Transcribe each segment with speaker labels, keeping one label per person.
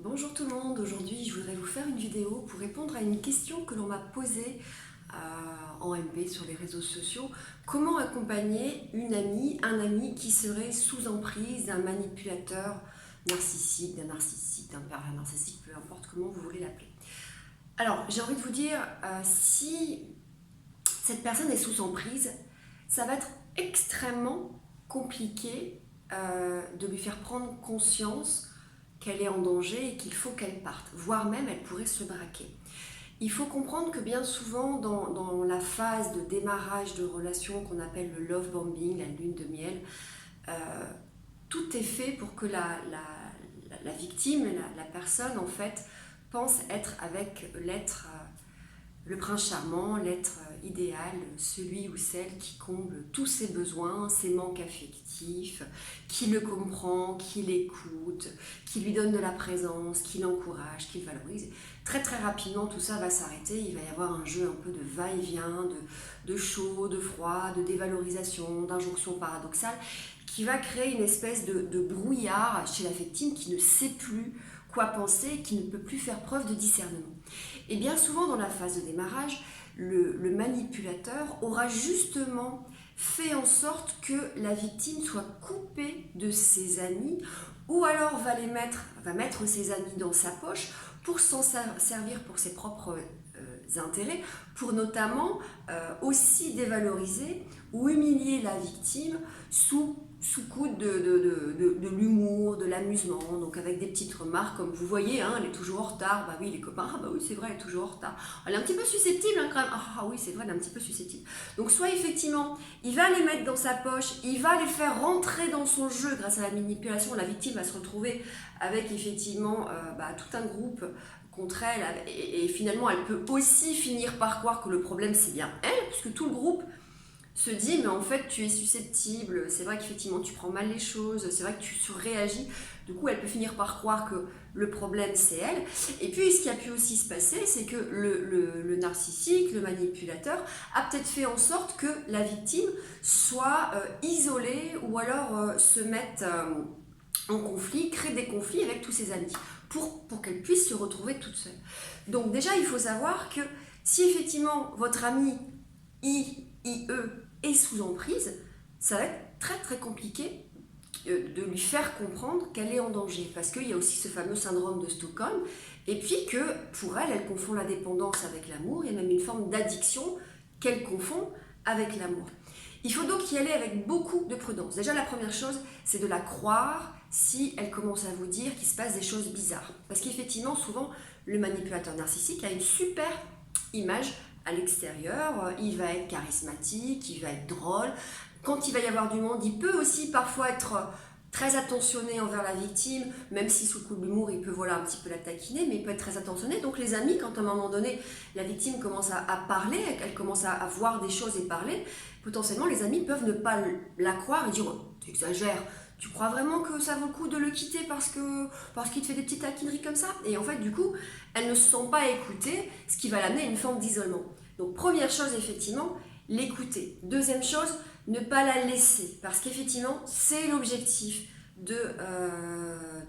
Speaker 1: Bonjour tout le monde, aujourd'hui je voudrais vous faire une vidéo pour répondre à une question que l'on m'a posée en MP sur les réseaux sociaux. Comment accompagner une amie, un ami qui serait sous emprise d'un manipulateur narcissique, d'un pervers narcissique, peu importe comment vous voulez l'appeler. Alors j'ai envie de vous dire, si cette personne est sous emprise, ça va être extrêmement compliqué de lui faire prendre conscience qu'elle est en danger et qu'il faut qu'elle parte, voire même elle pourrait se braquer. Il faut comprendre que bien souvent dans la phase de démarrage de relation qu'on appelle le love bombing, la lune de miel, euh, tout est fait pour que la victime, la personne en fait, pense être avec l'être, le prince charmant, l'être idéal, celui ou celle qui comble tous ses besoins, ses manques affectifs, qui le comprend, qui l'écoute, qui lui donne de la présence, qui l'encourage, qui le valorise. Très très rapidement tout ça va s'arrêter, il va y avoir un jeu un peu de va-et-vient, de chaud, de froid, de dévalorisation, d'injonction paradoxale, qui va créer une espèce de brouillard chez la victime qui ne sait plus quoi penser, qui ne peut plus faire preuve de discernement. Et bien souvent dans la phase de démarrage, le manipulateur aura justement fait en sorte que la victime soit coupée de ses amis, ou alors va mettre ses amis dans sa poche pour s'en servir pour ses propres intérêts, pour notamment aussi dévaloriser ou humilier la victime sous coude de l'humour, de l'amusement, donc avec des petites remarques comme vous voyez, hein, elle est toujours en retard, bah oui les copains, ah bah oui c'est vrai elle est toujours en retard, elle est un petit peu susceptible hein, quand même, ah oui c'est vrai elle est un petit peu susceptible. Donc soit effectivement il va les mettre dans sa poche, il va les faire rentrer dans son jeu grâce à la manipulation, la victime va se retrouver avec effectivement tout un groupe contre elle et finalement elle peut aussi finir par croire que le problème c'est bien elle, puisque tout le groupe se dit mais en fait tu es susceptible, c'est vrai qu'effectivement tu prends mal les choses, c'est vrai que tu surréagis, du coup elle peut finir par croire que le problème c'est elle. Et puis ce qui a pu aussi se passer, c'est que le narcissique, le manipulateur a peut-être fait en sorte que la victime soit isolée ou alors se mette en conflit, crée des conflits avec tous ses amis pour qu'elle puisse se retrouver toute seule. Donc déjà il faut savoir que si effectivement votre ami IE est sous emprise, ça va être très très compliqué de lui faire comprendre qu'elle est en danger, parce qu'il y a aussi ce fameux syndrome de Stockholm, et puis que pour elle, elle confond la dépendance avec l'amour, il y a même une forme d'addiction qu'elle confond avec l'amour. Il faut donc y aller avec beaucoup de prudence. Déjà la première chose, c'est de la croire si elle commence à vous dire qu'il se passe des choses bizarres, parce qu'effectivement souvent le manipulateur narcissique a une super image à l'extérieur, il va être charismatique, il va être drôle. Quand il va y avoir du monde, il peut aussi parfois être très attentionné envers la victime, même si sous le coup de l'humour, il peut un petit peu la taquiner, mais il peut être très attentionné. Donc les amis, quand à un moment donné, la victime commence à parler, elle commence à voir des choses et parler, potentiellement les amis peuvent ne pas la croire et dire oh, « tu exagères ». Tu crois vraiment que ça vaut le coup de le quitter parce qu'il te fait des petites taquineries comme ça? Et en fait, du coup, elle ne se sent pas écoutée, ce qui va l'amener à une forme d'isolement. Donc, première chose, effectivement, l'écouter. Deuxième chose, ne pas la laisser, parce qu'effectivement, c'est l'objectif de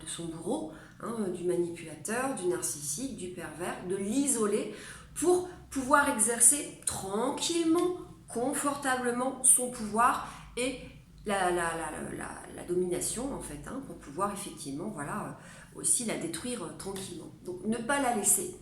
Speaker 1: son bourreau, hein, du manipulateur, du narcissique, du pervers, de l'isoler pour pouvoir exercer tranquillement, confortablement son pouvoir et la domination en fait, hein, pour pouvoir effectivement aussi la détruire tranquillement. Donc ne pas la laisser.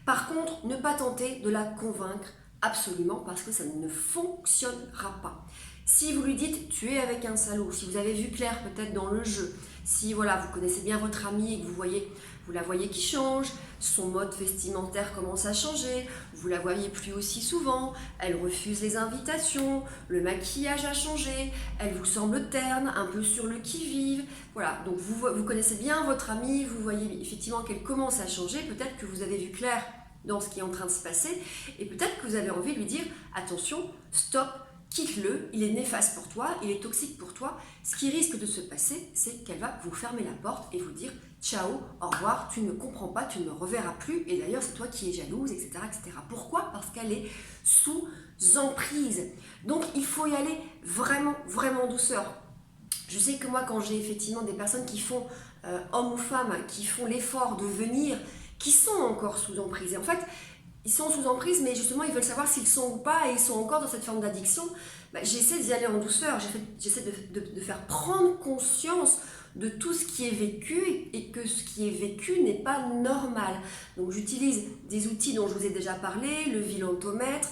Speaker 1: Par contre, ne pas tenter de la convaincre absolument parce que ça ne fonctionnera pas. Si vous lui dites tu es avec un salaud, si vous avez vu clair peut-être dans le jeu, si vous connaissez bien votre amie et que vous la voyez qui change, son mode vestimentaire commence à changer, vous la voyez plus aussi souvent, elle refuse les invitations, le maquillage a changé, elle vous semble terne, un peu sur le qui-vive, voilà, donc vous connaissez bien votre amie, vous voyez effectivement qu'elle commence à changer, peut-être que vous avez vu clair dans ce qui est en train de se passer, et peut-être que vous avez envie de lui dire attention, stop, quitte-le, il est néfaste pour toi, il est toxique pour toi. Ce qui risque de se passer, c'est qu'elle va vous fermer la porte et vous dire ciao, au revoir, tu ne comprends pas, tu ne me reverras plus, et d'ailleurs c'est toi qui es jalouse, etc. etc. Pourquoi? Parce qu'elle est sous emprise. Donc il faut y aller vraiment, vraiment douceur. Je sais que moi, quand j'ai effectivement des personnes qui font hommes ou femmes qui font l'effort de venir, qui sont encore sous emprise. Et en fait, ils sont sous emprise, mais justement, ils veulent savoir s'ils sont ou pas, et ils sont encore dans cette forme d'addiction. J'essaie d'y aller en douceur, j'essaie de faire prendre conscience de tout ce qui est vécu et que ce qui est vécu n'est pas normal. Donc j'utilise des outils dont je vous ai déjà parlé, le violontomètre,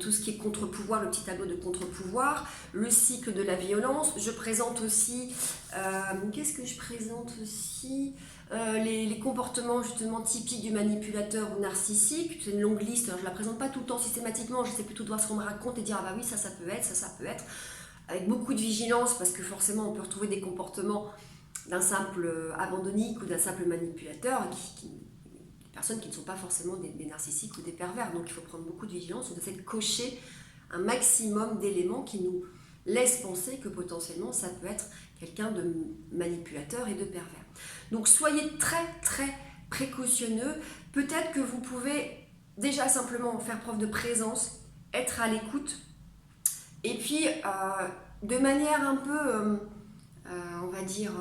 Speaker 1: tout ce qui est contre-pouvoir, le petit tableau de contre-pouvoir, le cycle de la violence. Je présente aussi, qu'est-ce que je présente aussi les comportements justement typiques du manipulateur ou narcissique. C'est une longue liste, je ne la présente pas tout le temps systématiquement, j'essaie plutôt de voir ce qu'on me raconte et dire ah bah oui ça peut être, ça peut être, avec beaucoup de vigilance parce que forcément on peut retrouver des comportements d'un simple abandonnique ou d'un simple manipulateur, des personnes qui ne sont pas forcément des narcissiques ou des pervers, donc il faut prendre beaucoup de vigilance, on essaie de cocher un maximum d'éléments qui nous laissent penser que potentiellement ça peut être quelqu'un de manipulateur et de pervers. Donc soyez très très précautionneux. Peut-être que vous pouvez déjà simplement faire preuve de présence, être à l'écoute, et puis de manière un peu, on va dire,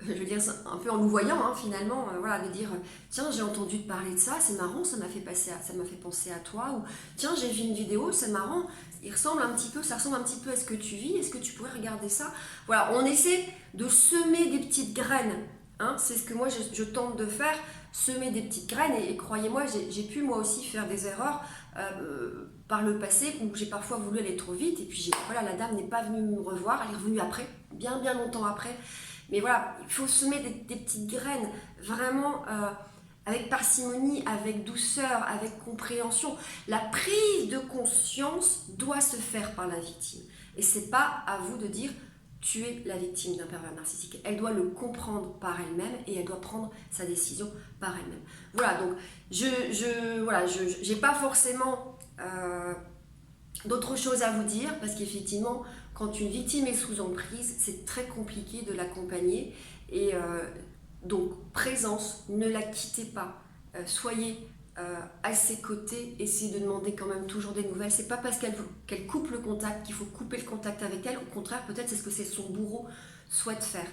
Speaker 1: je veux dire un peu en nous voyant finalement, voilà, de dire tiens j'ai entendu te parler de ça, c'est marrant, ça m'a fait penser à toi, ou tiens j'ai vu une vidéo, c'est marrant, ça ressemble un petit peu à ce que tu vis, est-ce que tu pourrais regarder ça? Voilà, on essaie de semer des petites graines, c'est ce que moi je tente de faire, semer des petites graines, et croyez-moi, j'ai pu moi aussi faire des erreurs par le passé où j'ai parfois voulu aller trop vite, et puis voilà, la dame n'est pas venue me revoir, elle est revenue après, bien longtemps après. Mais voilà, il faut semer des petites graines, vraiment avec parcimonie, avec douceur, avec compréhension. La prise de conscience doit se faire par la victime. Et ce n'est pas à vous de dire tu es la victime d'un pervers narcissique. Elle doit le comprendre par elle-même et elle doit prendre sa décision par elle-même. Voilà, donc je n'ai pas forcément d'autres choses à vous dire parce qu'effectivement, quand une victime est sous emprise, c'est très compliqué de l'accompagner. Et donc, présence, ne la quittez pas. Soyez à ses côtés, essayez de demander quand même toujours des nouvelles. C'est pas parce qu'elle coupe le contact qu'il faut couper le contact avec elle. Au contraire, peut-être c'est ce que son bourreau souhaite faire.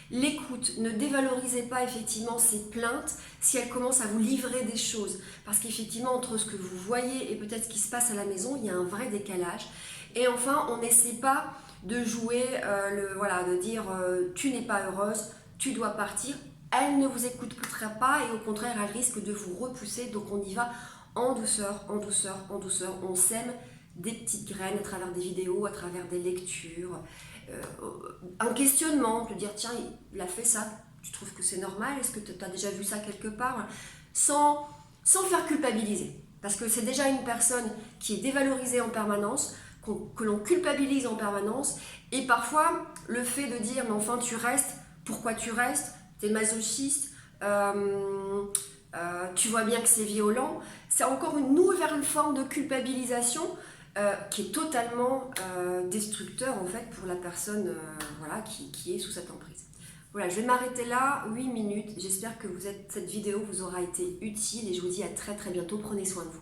Speaker 1: L'écoute, ne dévalorisez pas effectivement ses plaintes si elle commence à vous livrer des choses. Parce qu'effectivement, entre ce que vous voyez et peut-être ce qui se passe à la maison, il y a un vrai décalage. Et enfin, on n'essaie pas de jouer, de dire tu n'es pas heureuse, tu dois partir. Elle ne vous écoutera pas et au contraire, elle risque de vous repousser. Donc on y va en douceur, en douceur, en douceur. On sème des petites graines à travers des vidéos, à travers des lectures. Un questionnement, de dire tiens, il a fait ça, tu trouves que c'est normal, est-ce que tu as déjà vu ça quelque part, sans faire culpabiliser, parce que c'est déjà une personne qui est dévalorisée en permanence, que l'on culpabilise en permanence, et parfois le fait de dire mais enfin tu restes, pourquoi tu restes, t'es masochiste, tu vois bien que c'est violent, c'est encore une nouvelle forme de culpabilisation qui est totalement destructeur en fait pour la personne qui est sous cette emprise. Voilà, je vais m'arrêter là, 8 minutes. J'espère que cette vidéo vous aura été utile et je vous dis à très bientôt. Prenez soin de vous.